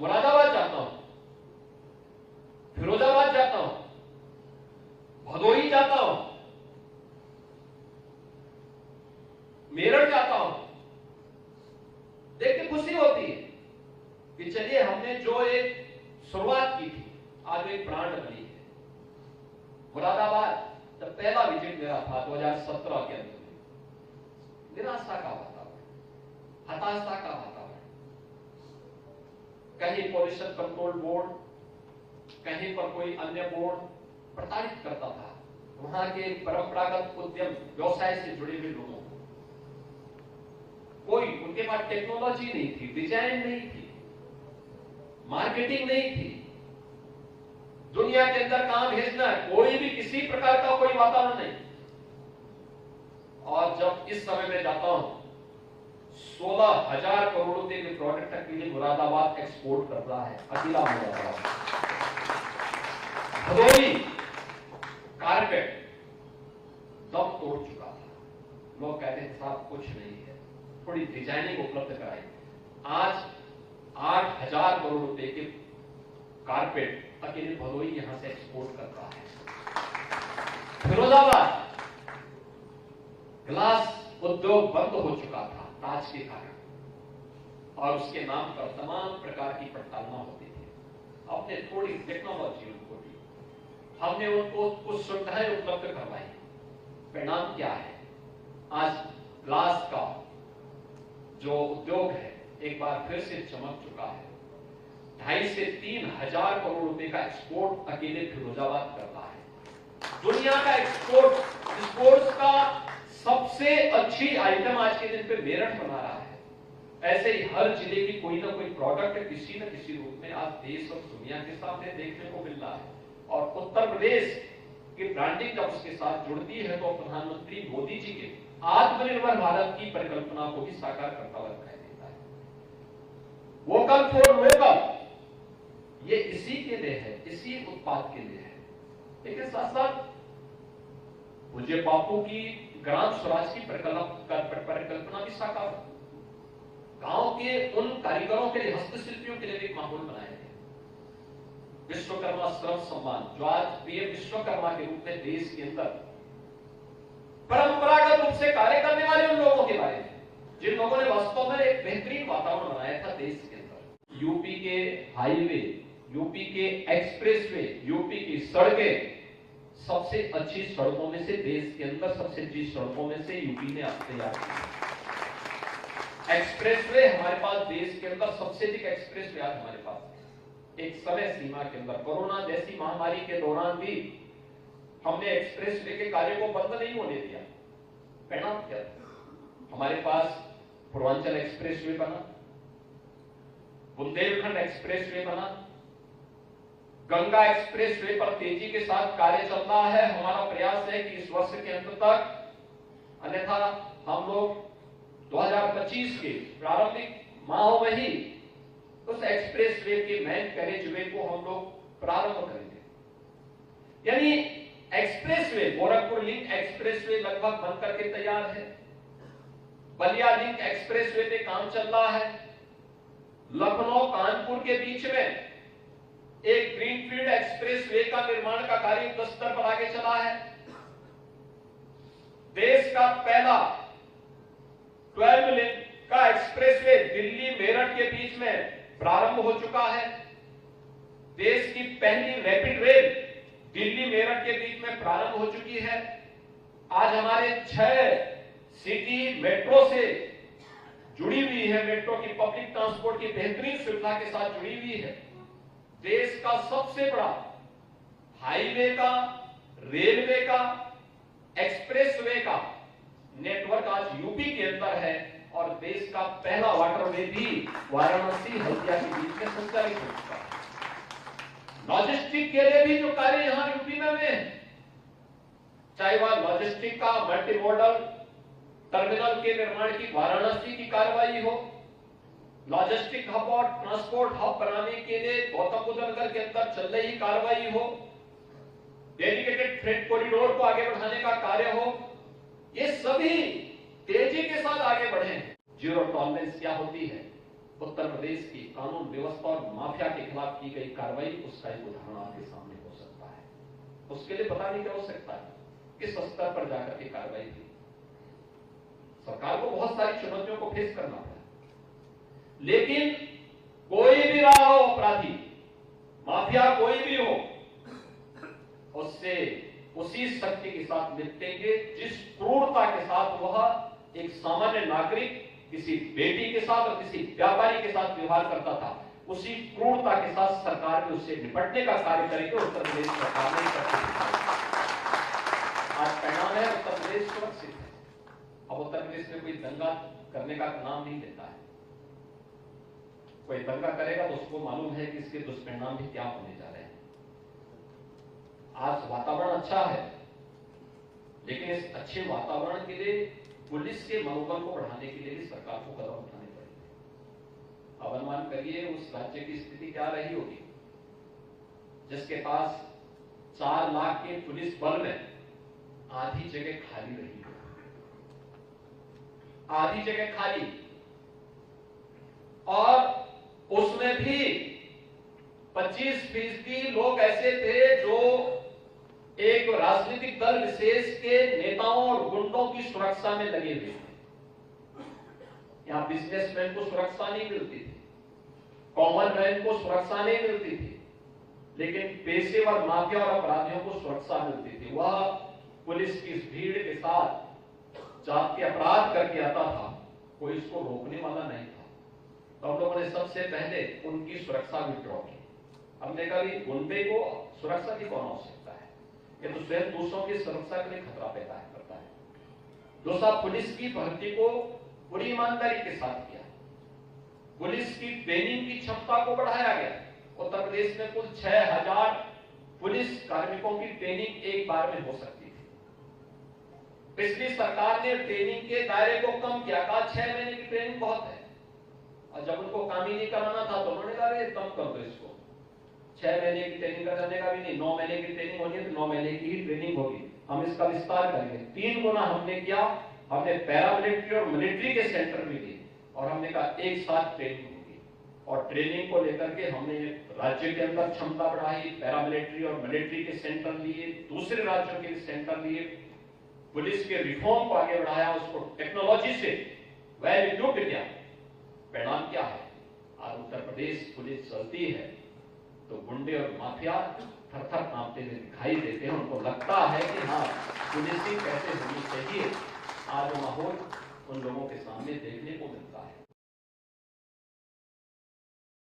मुरादाबाद जाता हूं, फिरोजाबाद जाता हूं, भदोही जाता हूं, मेरठ जाता हूं, देख के खुशी होती है कि चलिए हमने जो एक शुरुआत की थी आज एक ब्रांड बनी है। मुरादाबाद जब पहला विजिट मेरा था 2017 के अंदर में, निराशा का वातावरण, हताशा का वातावरण, कहीं पॉल्यूशन कंट्रोल बोर्ड, कहीं पर कोई अन्य बोर्ड प्रताड़ित करता था वहां के परंपरागत उद्यम व्यवसाय से जुड़े हुए लोगों को। कोई उनके पास टेक्नोलॉजी नहीं थी, डिजाइन नहीं थी, मार्केटिंग नहीं थी, दुनिया के अंदर कहां भेजना है, कोई भी किसी प्रकार का कोई वातावरण नहीं। और जब इस समय में जाता हूं 16,000 करोड़ रुपए के प्रोडक्ट के लिए मुरादाबाद एक्सपोर्ट कर रहा है, अकेला मुरादाबाद। भदोही कारपेट दम तोड़ चुका था, लोग कहते हैं साहब कुछ नहीं है, थोड़ी डिजाइनिंग उपलब्ध कराई। आज 8,000 करोड़ रुपए के कारपेट अकेले भदोही यहां से एक्सपोर्ट कर रहा है। फिरोजाबाद ग्लास उद्योग बंद हो चुका था ताज के कारण और उसके नाम पर तमाम प्रकार की प्रताड़ना होती थी। हमने थोड़ी टेक्नोलॉजी उनको दी, हमने उनको कुछ सुविधाएं उपलब्ध करवाई। परिणाम क्या है? आज ग्लास का जो उद्योग है एक बार फिर से चमक चुका है। 2,500 से 3,000 करोड़ रुपए का एक्सपोर्ट अकेले फिरोजाबाद कर रहा है। दुनिया का एक्सपोर्ट्स का सबसे अच्छी आइटम आज के दिन पे मेरठ बना रहा है। ऐसे ही हर जिले की कोई ना कोई प्रोडक्ट किसी न किसी रूप में आज देश और दुनिया के सामने देखने को मिल रहा है। और उत्तर प्रदेश की ब्रांडिंग जब उसके साथ जुड़ती है तो प्रधानमंत्री मोदी जी के आत्मनिर्भर भारत की परिकल्पना को भी साकार करता हुआ दिखाई देता है। वोकल फॉर लोकल ये इसी के लिए है, इसी उत्पाद के लिए है। लेकिन साथ साथ पूज्य बापू की ग्राम स्वराज की परिकल्पना भी साकार, गांव के उन कारीगरों के लिए, हस्तशिल्पियों के लिए एक माहौल बनाया गया। विश्वकर्मा श्रम सम्मान जो आज पीएम विश्वकर्मा के रूप में देश के अंदर परंपरागत रूप से कार्य करने वाले उन लोगों के बारे में, जिन लोगों ने वास्तव में एक बेहतरीन वातावरण बनाया था देश के अंदर। यूपी के हाईवे, यूपी के एक्सप्रेसवे, यूपी की सड़कें सबसे अच्छी सड़कों में से, देश के अंदर सबसे अच्छी सड़कों में से यूपी ने अब तैयार की। एक्सप्रेसवे हमारे पास देश के अंदर सबसे अधिक एक्सप्रेसवे आज हमारे पास है। एक समय सीमा के अंदर कोरोना जैसी महामारी के दौरान भी हमने एक्सप्रेसवे के कार्य को बंद नहीं होने दिया। परिणाम क्या था? हमारे पास पूर्वांचल एक्सप्रेसवे बना, बुंदेलखंड एक्सप्रेसवे बना, गंगा एक्सप्रेसवे पर तेजी के साथ कार्य चल रहा है। हमारा प्रयास है कि इस वर्ष के अंत तक, अन्यथा हम लोग 2025 के प्रारंभिक माहों में ही उस एक्सप्रेसवे के मेन कैरेजवे को हम लोग प्रारंभ करेंगे। यानी एक्सप्रेसवे, गोरखपुर लिंक एक्सप्रेसवे लगभग बन करके तैयार है। बलिया लिंक एक्सप्रेसवे पे काम चल रहा है। लखनऊ कानपुर के बीच में एक ग्रीनफील्ड एक्सप्रेसवे का निर्माण का कार्य युद्ध स्तर पर आगे चला है। देश का पहला 12 लेन का एक्सप्रेसवे दिल्ली मेरठ के बीच में प्रारंभ हो चुका है। देश की पहली रैपिड रेल दिल्ली मेरठ के बीच में प्रारंभ हो चुकी है। आज हमारे 6 सिटी मेट्रो से जुड़ी हुई है, मेट्रो की पब्लिक ट्रांसपोर्ट की बेहतरीन सुविधा के साथ जुड़ी हुई है। देश का सबसे बड़ा हाईवे का, रेलवे का, एक्सप्रेसवे का नेटवर्क आज यूपी के अंदर है और देश का पहला वाटरवे भी वाराणसी हल्दिया के बीच में संचालित हो चुका है। लॉजिस्टिक के लिए भी जो कार्य यहां यूपी में है, चाहे वह लॉजिस्टिक का मल्टी मॉडल टर्मिनल के निर्माण की वाराणसी की कार्रवाई हो, लॉजिस्टिक हब और ट्रांसपोर्ट हब बनाने के लिए गौतम बुद्ध नगर के अंदर चल रही कार्रवाई हो, डेडिकेटेड फ्रेट कॉरिडोर को आगे बढ़ाने का कार्य हो, ये सभी तेजी के साथ आगे बढ़े हैं। जीरो टॉलरेंस क्या होती है? उत्तर प्रदेश की कानून व्यवस्था और माफिया के खिलाफ की गई कार्रवाई, उसका एक उदाहरण आपके सामने हो सकता है। उसके लिए पता नहीं क्या हो सकता है, किस स्तर पर जाकर के कार्रवाई की। सरकार को बहुत सारी चुनौतियों को फेस करना पड़ा, लेकिन कोई भी रहा हो अपराधी, माफिया कोई भी हो, उससे उसी शक्ति के साथ निपटेंगे जिस क्रूरता के साथ वह एक सामान्य नागरिक किसी बेटी के साथ और किसी व्यापारी के साथ व्यवहार करता था। उसी क्रूरता के साथ सरकार भी उससे निपटने का कार्य करेगी। उत्तर प्रदेश सरकार ने आज परिणाम है, उत्तर प्रदेश सुरक्षित है। अब उत्तर प्रदेश में कोई दंगा करने का नाम नहीं लेता है। कोई दंगा करेगा तो उसको मालूम है कि इसके दुष्परिणाम भी क्या होने जा रहे हैं। आज वातावरण अच्छा है, लेकिन इस अच्छे वातावरण के लिए पुलिस के मनोबल को बढ़ाने के लिए भी सरकार को कदम उठाने पड़ेंगे। अब अनुमान करिए उस राज्य की स्थिति क्या रही होगी जिसके पास 4 लाख के पुलिस बल में आधी जगह खाली रही हो, आधी जगह खाली, और उसमें भी 25% लोग ऐसे थे जो एक राजनीतिक दल विशेष के नेताओं और गुंडों की सुरक्षा में लगे हुए थे। यहां बिजनेसमैन को सुरक्षा नहीं मिलती थी, कॉमन मैन को सुरक्षा नहीं मिलती थी, लेकिन पेशेवर माफिया और अपराधियों को सुरक्षा मिलती थी। वह पुलिस की इस भीड़ के साथ जाति अपराध करके आता था, कोई इसको रोकने वाला नहीं था। तो हम लोगों ने सबसे पहले उनकी सुरक्षा विड्रॉ की। हमने कहा गुंडे को सुरक्षा की कौन आवश्यकता है, ये तो स्वयं दूसरों की सुरक्षा के लिए खतरा पैदा करता है। दूसरा, पुलिस की भर्ती को पूरी ईमानदारी के साथ किया। पुलिस की ट्रेनिंग की क्षमता को बढ़ाया गया। उत्तर प्रदेश में कुल 6000 पुलिस कार्मिकों की ट्रेनिंग एक बार में हो सकती थी। पिछली सरकार ने ट्रेनिंग के दायरे को कम किया, कहा 6 महीने की ट्रेनिंग बहुत है, और जब उनको काम ही नहीं कराना था तो उन्होंने कहा कम कर दो इसको, 6 महीने की ट्रेनिंग करने का भी नहीं, 9 महीने की ट्रेनिंग होनी है तो 9 महीने की ही ट्रेनिंग होगी, हम इसका विस्तार करेंगे। 3 गुना हमने किया। हमने पैरामिलिट्री और मिलिट्री के सेंटर भी दिए और हमने कहा एक साथ ट्रेनिंग होगी, और ट्रेनिंग को लेकर के हमने राज्य के अंदर क्षमता बढ़ाई, पैरामिलिट्री और मिलिट्री के सेंटर लिए, दूसरे राज्यों के सेंटर लिए, पुलिस के रिफॉर्म को आगे बढ़ाया, उसको टेक्नोलॉजी से वेल इक्विप्ड किया। परिणाम क्या है? आज उत्तर प्रदेश पुलिस चलती है तो गुंडे और माफिया थर-थर कांपते हुए दिखाई देते हैं। उनको लगता है कि हाँ, पुलिसिंग कैसे होनी चाहिए। आज वो माहौल उन लोगों के सामने देखने को मिलता है।